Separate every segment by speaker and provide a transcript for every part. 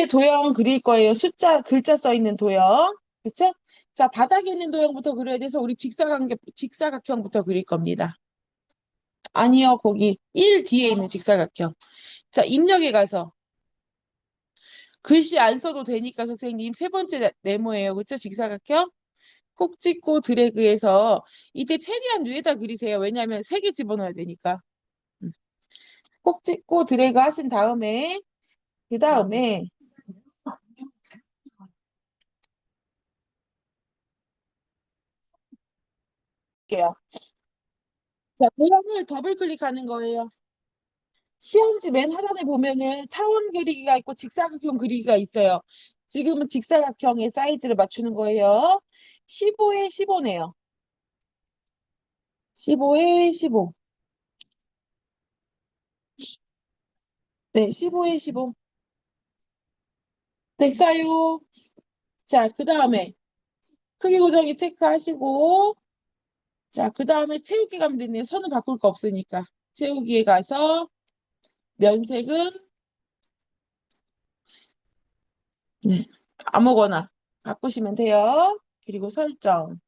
Speaker 1: 도형 그릴 거예요. 숫자, 글자 써 있는 도형. 그쵸? 자, 바닥에 있는 도형부터 그려야 돼서 우리 직사각형부터 그릴 겁니다. 아니요, 거기 1 뒤에 있는 직사각형. 자, 입력에 가서 글씨 안 써도 되니까 선생님 세 번째 네모예요. 그쵸? 직사각형. 콕 찍고 드래그해서 이때 최대한 위에다 그리세요. 왜냐하면 세 개 집어넣어야 되니까. 음. 콕 찍고 드래그 하신 다음에 그 다음에 할게요. 자, 도형을 더블 클릭하는 거예요. 시험지 맨 하단에 보면은 타원 그리기가 있고 직사각형 그리기가 있어요. 지금은 직사각형의 사이즈를 맞추는 거예요. 15에 15네요. 15에 15. 네, 15에 15. 됐어요. 자, 그 다음에 크기 고정이 체크하시고 자, 그 다음에 채우기 가면 되네요. 선은 바꿀 거 없으니까. 채우기에 가서 면색은 네, 아무거나 바꾸시면 돼요. 그리고 설정.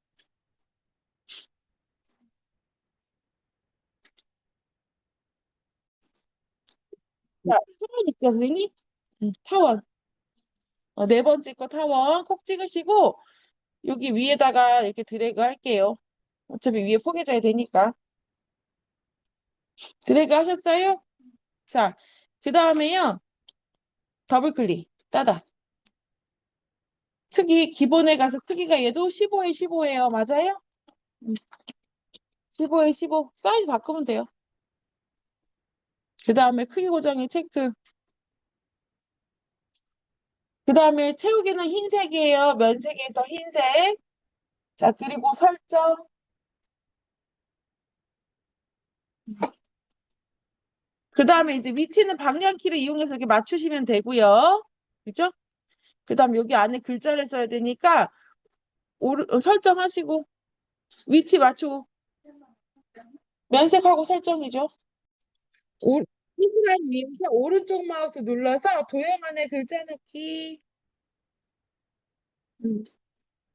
Speaker 1: 자, 타원 있죠, 선생님? 타원. 네 번째 거 타원 콕 찍으시고 여기 위에다가 이렇게 드래그 할게요. 어차피 위에 포개져야 되니까. 드래그 하셨어요? 자, 그 다음에요. 더블 클릭. 따다. 크기 기본에 가서 크기가 얘도 15에 15예요. 맞아요? 15에 15. 사이즈 바꾸면 돼요. 그 다음에 크기 고정이 체크. 그 다음에 채우기는 흰색이에요. 면색에서 흰색. 자, 그리고 설정. 그 다음에 이제 위치는 방향키를 이용해서 이렇게 맞추시면 되고요. 그죠? 그 다음 여기 안에 글자를 써야 되니까 설정하시고 위치 맞추고 면색하고 설정이죠. 히드라인 위에서 오른쪽 마우스 눌러서 도형 안에 글자 넣기. 음,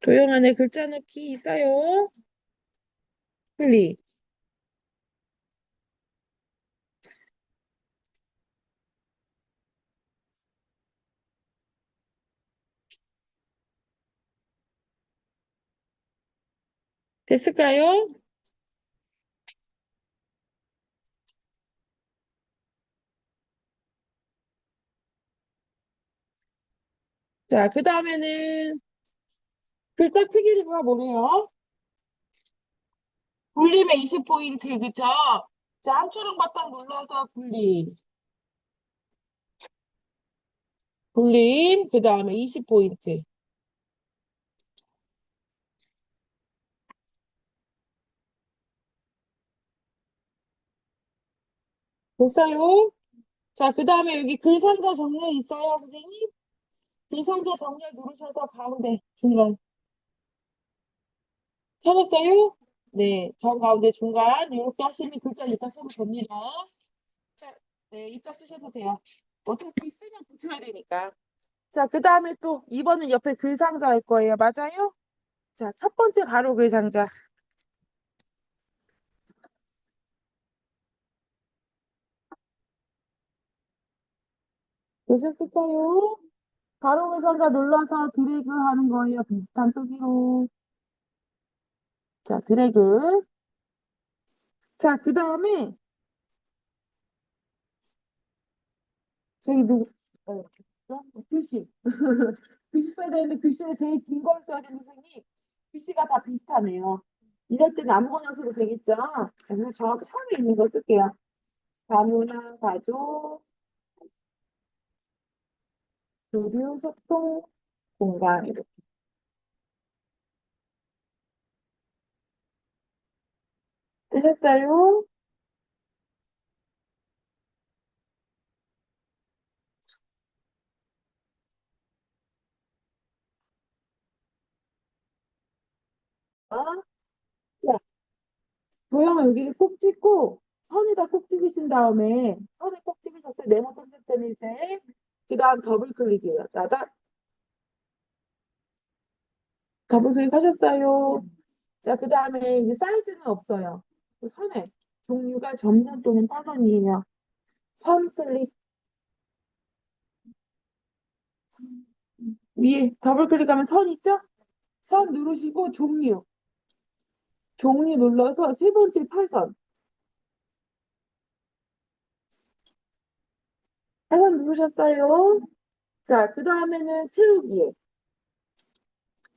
Speaker 1: 도형 안에 글자 넣기 있어요. 클릭. 됐을까요? 자, 그 다음에는 글자 크기가 뭐래요? 분림에 20포인트, 그죠? 자, 함초록 바탕 눌러서 분림. 분림, 그 다음에 20포인트. 됐어요? 자, 그 다음에 여기 글상자 정렬 있어요, 선생님? 글상자 정렬 누르셔서 가운데, 중간. 찾았어요? 네, 정 가운데 중간. 이렇게 하시면 글자 이따 써도 됩니다. 자, 네, 이따 쓰셔도 돼요. 어차피 쓰면 붙여야 되니까. 자, 그 다음에 또 2번은 옆에 글상자 할 거예요. 맞아요? 자, 첫 번째 가로 글상자. 보셨을까요? 가로 글상자 눌러서 드래그 하는 거예요. 비슷한 크기로. 자, 드래그. 자, 그 다음에 저기 누구, 어, 글씨. 글씨 써야 되는데 글씨를 제일 긴 걸 써야 되는데 선생님. 글씨가 다 비슷하네요. 이럴 때는 아무거나 써도 되겠죠? 자, 그래서 정확히 처음에 있는 거 쓸게요. 다문화, 가족, 교류, 소통, 공간 이렇게. 되셨어요? 어? 자, 도형을 여기를 꼭 찍고 선에다 꼭 찍으신 다음에 선에 꼭 찍으셨어요. 네모 점점점일 때. 그 다음 더블 클릭이에요. 따닥. 더블 클릭하셨어요. 자, 그 다음에 이제 사이즈는 없어요. 그 선에 종류가 점선 또는 단원이에요. 선 클릭. 위에 더블 클릭하면 선 있죠? 선 누르시고 종류. 종류 눌러서 세 번째 파선. 파선 누르셨어요? 자, 그 다음에는 채우기에.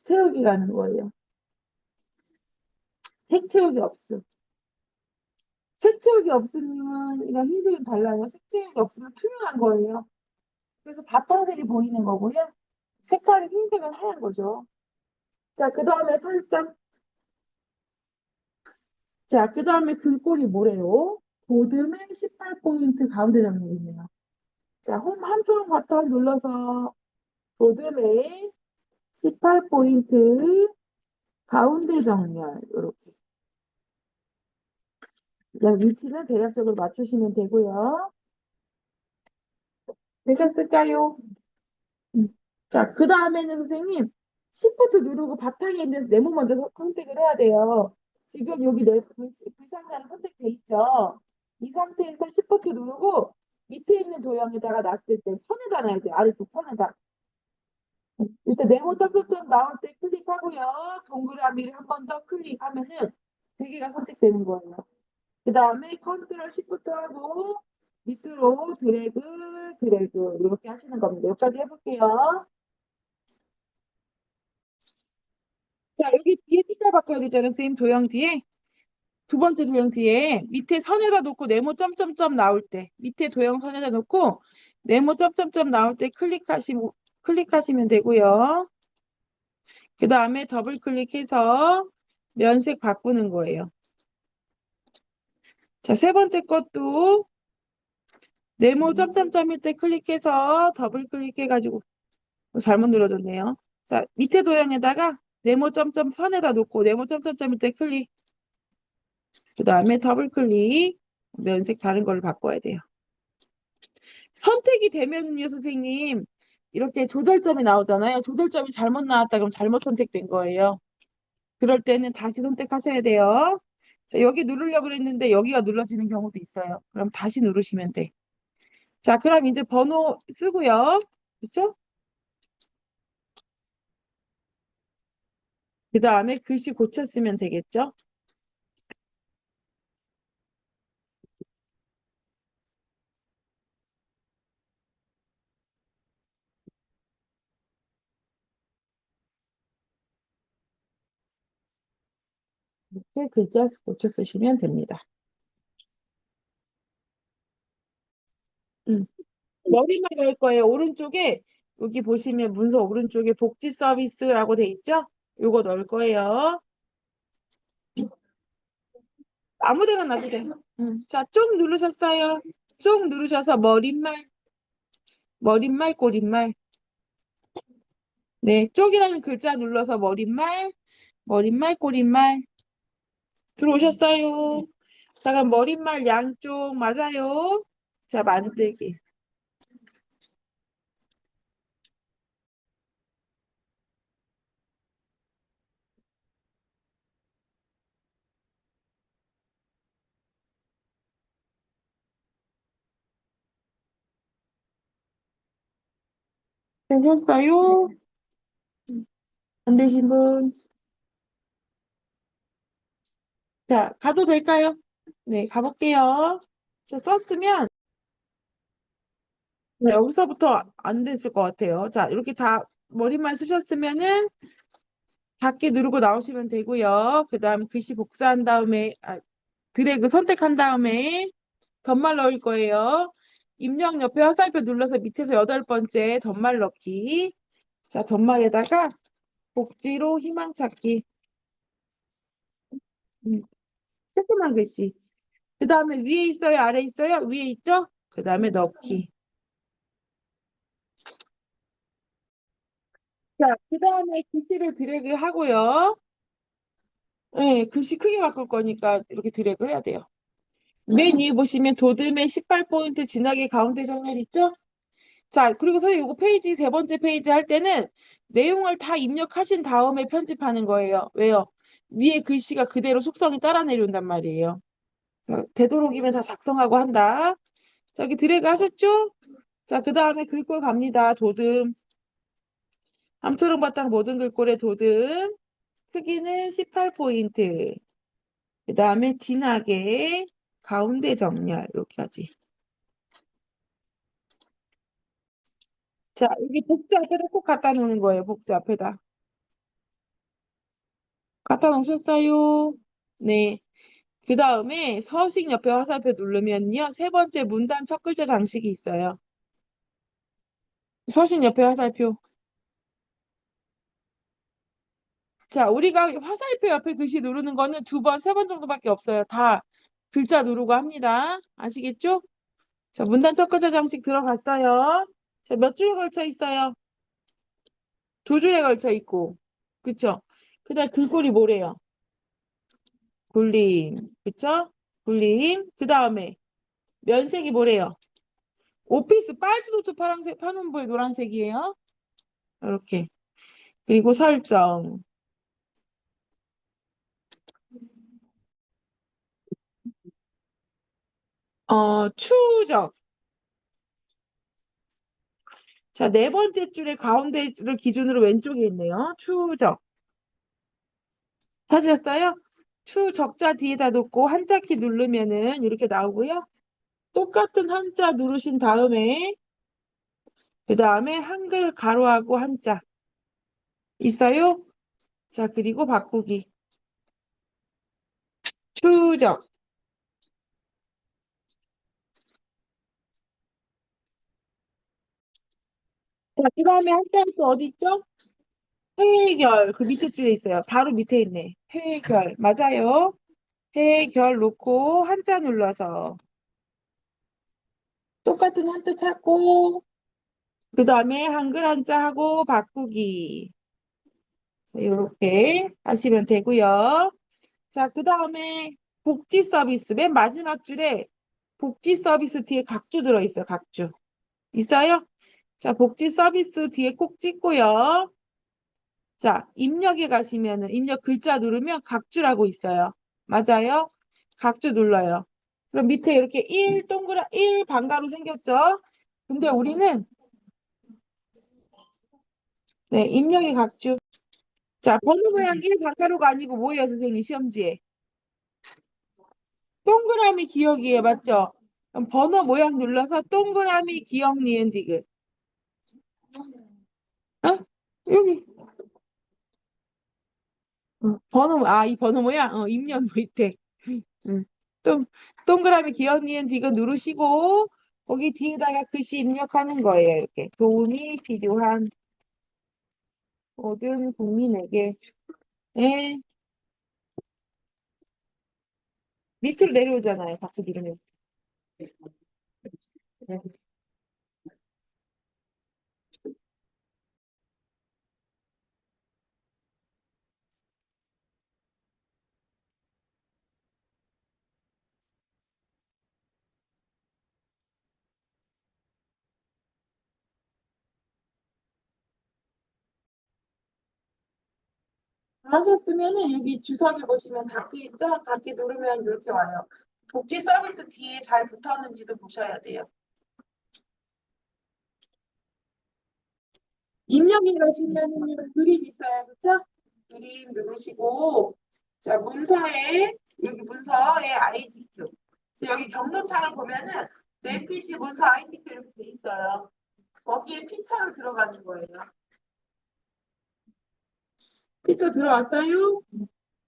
Speaker 1: 채우기 가는 거예요. 색 채우기 없음. 색 채우기 없음은 이런 흰색이 달라요. 색 채우기 없으면 투명한 거예요. 그래서 바탕색이 보이는 거고요. 색깔이 흰색은 하얀 거죠. 자, 그 다음에 설정. 자, 그 다음에 글꼴이 뭐래요? 보드맨 18포인트 가운데 정렬이네요. 자, 홈 한 초록 버튼 눌러서 보드맨 18포인트 가운데 정렬 이렇게. 그냥 위치는 대략적으로 맞추시면 되고요. 되셨을까요? 자, 그 다음에는 선생님 Shift 누르고 바탕에 있는 네모 먼저 선택을 해야 돼요. 지금 여기 불상자는 선택돼 있죠. 이 상태에서 Shift 누르고 밑에 있는 도형에다가 놨을 때 선에다 놔야 돼요. 아래쪽 선에다. 일단 네모 점점점 나올 때 클릭하고요. 동그라미를 한 번 더 클릭하면은 네 개가 선택되는 거예요. 그 다음에 컨트롤 시프트 하고 밑으로 드래그 드래그 이렇게 하시는 겁니다. 여기까지 해볼게요. 자, 여기 뒤에 띠까 바꿔야 되잖아요. 선생님 도형 뒤에. 두 번째 도형 뒤에 밑에 선에다 놓고 네모 점점점 나올 때 밑에 도형 선에다 놓고 네모 점점점 나올 때 클릭하시면 되고요. 그 다음에 더블 클릭해서 면색 바꾸는 거예요. 자, 세 번째 것도 네모 점점점일 때 클릭해서 더블 클릭해가지고 잘못 눌러졌네요. 자, 밑에 도형에다가 네모 점점 선에다 놓고 네모 점점점일 때 클릭. 그 다음에 더블 클릭. 면색 다른 걸로 바꿔야 돼요. 선택이 되면은요, 선생님. 이렇게 조절점이 나오잖아요. 조절점이 잘못 나왔다 그럼 잘못 선택된 거예요. 그럴 때는 다시 선택하셔야 돼요. 자, 여기 누르려고 그랬는데 여기가 눌러지는 경우도 있어요. 그럼 다시 누르시면 돼. 자, 그럼 이제 번호 쓰고요. 그쵸? 그 다음에 글씨 고쳤으면 되겠죠? 이렇게 글자 고쳐 쓰시면 됩니다. 머리만 넣을 거예요. 오른쪽에 여기 보시면 문서 오른쪽에 복지 서비스라고 돼 있죠? 요거 넣을 거예요. 아무 데나 놔도 돼. 자, 쭉 누르셨어요. 쭉 누르셔서 머릿말, 꼬릿말. 네, 쪽이라는 글자 눌러서 머릿말, 꼬릿말. 들어오셨어요. 자, 그럼 머릿말 양쪽 맞아요. 자, 만들기. 되셨어요? 안 되신 분? 자, 가도 될까요? 네, 가볼게요. 자, 썼으면 네, 여기서부터 안 됐을 것 같아요. 자, 이렇게 다 머리만 쓰셨으면은 닫기 누르고 나오시면 되고요. 그 다음 글씨 복사한 다음에 드래그 선택한 다음에 덧말 넣을 거예요. 입력 옆에 화살표 눌러서 밑에서 8번째 덧말 넣기. 자, 덧말에다가 복지로 희망 찾기. 조그만 글씨. 그 다음에 위에 있어요? 아래 있어요? 위에 있죠? 그 다음에 넣기. 자, 그 다음에 글씨를 드래그 하고요. 네, 글씨 크게 바꿀 거니까 이렇게 드래그 해야 돼요. 맨 위에 보시면 도드맨 18포인트 진하게 가운데 정렬 있죠? 자, 그리고 선생님 이거 페이지 세 번째 페이지 할 때는 내용을 다 입력하신 다음에 편집하는 거예요. 왜요? 위에 글씨가 그대로 속성이 따라 내려온단 말이에요. 자, 되도록이면 다 작성하고 한다. 자, 여기 드래그 하셨죠? 자, 그 다음에 글꼴 갑니다. 도듬. 함초롱 바탕 모든 글꼴의 도듬. 크기는 18포인트. 그 다음에 진하게 가운데 정렬. 이렇게까지. 자, 여기 복지 앞에다 꼭 갖다 놓는 거예요. 복지 앞에다. 갖다 놓으셨어요? 네. 그 다음에 서식 옆에 화살표 누르면요. 세 번째 문단 첫 글자 장식이 있어요. 서식 옆에 화살표. 자, 우리가 화살표 옆에 글씨 누르는 거는 두 번, 세 번 정도밖에 없어요. 다 글자 누르고 합니다. 아시겠죠? 자, 문단 첫 글자 장식 들어갔어요. 자, 몇 줄에 걸쳐 있어요? 두 줄에 걸쳐 있고. 그쵸? 그 다음 글꼴이 뭐래요? 굴림. 그쵸? 굴림. 그 다음에 면색이 뭐래요? 오피스 빨주 노트 파란색 파논볼 노란색이에요. 이렇게. 그리고 설정. 추적. 자, 네 번째 줄의 가운데를 기준으로 왼쪽에 있네요. 추적. 찾으셨어요? 추적자 뒤에다 놓고 한자키 누르면은 이렇게 나오고요. 똑같은 한자 누르신 다음에 그 다음에 한글 가로하고 한자 있어요? 자, 그리고 바꾸기. 추적. 자, 그 다음에 한자는 또 어디 있죠? 해결. 그 밑에 줄에 있어요. 바로 밑에 있네. 해결. 맞아요. 해결 놓고 한자 눌러서 똑같은 한자 찾고 그 다음에 한글 한자 하고 바꾸기. 이렇게 하시면 되고요. 자, 그 다음에 복지 서비스. 맨 마지막 줄에 복지 서비스 뒤에 각주 들어있어요. 각주. 있어요? 자, 복지 서비스 뒤에 꼭 찍고요. 자, 입력에 가시면은 입력 글자 누르면 각주라고 있어요. 맞아요? 각주 눌러요. 그럼 밑에 이렇게 1 동그라 1 방가로 생겼죠? 근데 우리는 네, 입력의 각주. 자, 번호 모양 1 방가로가 아니고 뭐예요, 선생님 시험지에? 동그라미 기억이에요. 맞죠? 그럼 번호 모양 눌러서 동그라미 기억 니은 디귿. 어? 여기. 이 번호 모양? 입력 밑에. 응. 동, 동그라미 기억 니은 디귿 누르시고 거기 뒤에다가 글씨 입력하는 거예요. 이렇게. 도움이 필요한 모든 국민에게. 네. 밑으로 내려오잖아요. 박수 기르면. 네. 하셨으면은 여기 주석에 보시면 닫기 있죠? 닫기 누르면 이렇게 와요. 복지 서비스 뒤에 잘 붙었는지도 보셔야 돼요. 입력이 가시면은 그림 있어요. 그쵸? 그림 누르시고 자 문서에 여기 문서에 IDQ 여기 경로창을 보면은 내 PC 문서 IDQ 이렇게 돼 있어요. 거기에 피처로 들어가는 거예요. 피처 들어왔어요?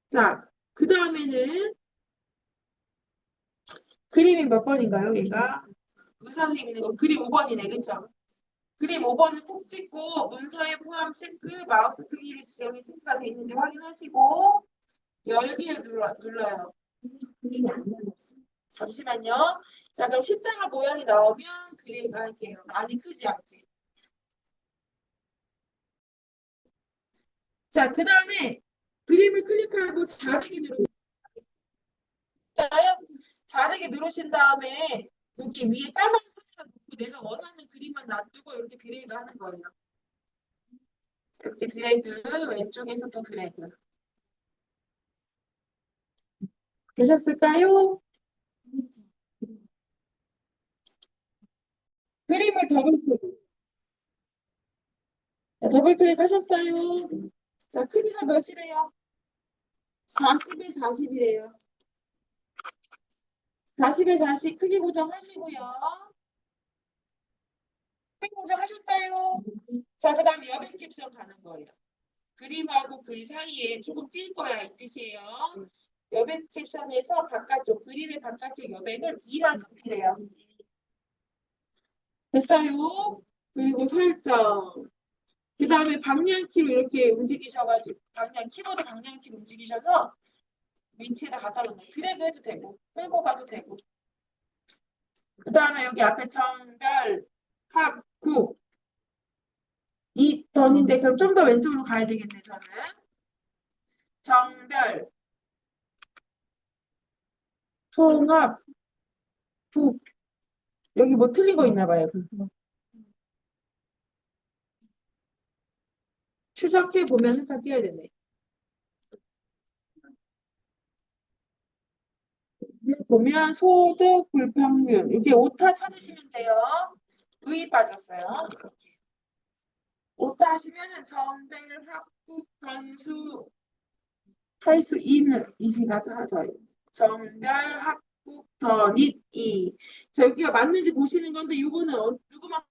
Speaker 1: 자, 그 다음에는 그림이 몇 번인가요? 얘가 의사선생님 있는 거 그림 5번이네. 그쵸? 그림 5번을 꼭 찍고 문서에 포함 체크, 마우스 크기를 지정이 체크가 돼 있는지 확인하시고 열기를 눌러요. 잠시만요. 자, 그럼 십자가 모양이 나오면 그림 할게요. 많이 크지 않게. 자, 그 다음에 그림을 클릭하고 자르기 누르요. 자르기 누르신 다음에 여기 위에 까만 내가 원하는 그림만 놔두고 이렇게 드래그 하는 거예요. 이렇게 드래그, 왼쪽에서 또 드래그. 되셨을까요? 그림을 더블클릭. 자, 더블클릭 하셨어요? 자, 크기가 몇이래요? 40에 40이래요. 40에 40 크기 고정하시고요. 크기 고정하셨어요? 자, 그 다음에 여백 캡션 가는 거예요. 그림하고 글 사이에 조금 뛸 거야, 이 뜻이에요. 여백 캡션에서 바깥쪽, 그림의 바깥쪽 여백을 2만큼 띠래요. 됐어요? 그리고 설정. 그 다음에 방향키로 이렇게 움직이셔가지고, 키보드 방향키로 움직이셔서 위치에다 갖다 놓는 거예요. 드래그 해도 되고, 끌고 가도 되고. 그 다음에 여기 앞에 정별, 합, 국. 이 던인데, 그럼 좀 더 왼쪽으로 가야 되겠네, 저는. 정별, 통합, 국. 여기 뭐 틀린 거 있나 봐요. 추적해 보면 다 띄어야 되네. 보면 소득 불평균 이렇게 오타 찾으시면 돼요. 의 빠졌어요. 이렇게. 오타 하시면은 정별 합국 변수 할 수 있는 이시가 하나 더 정별 합국 더 닛 이. 자 여기가 맞는지 보시는 건데 요거는 누구만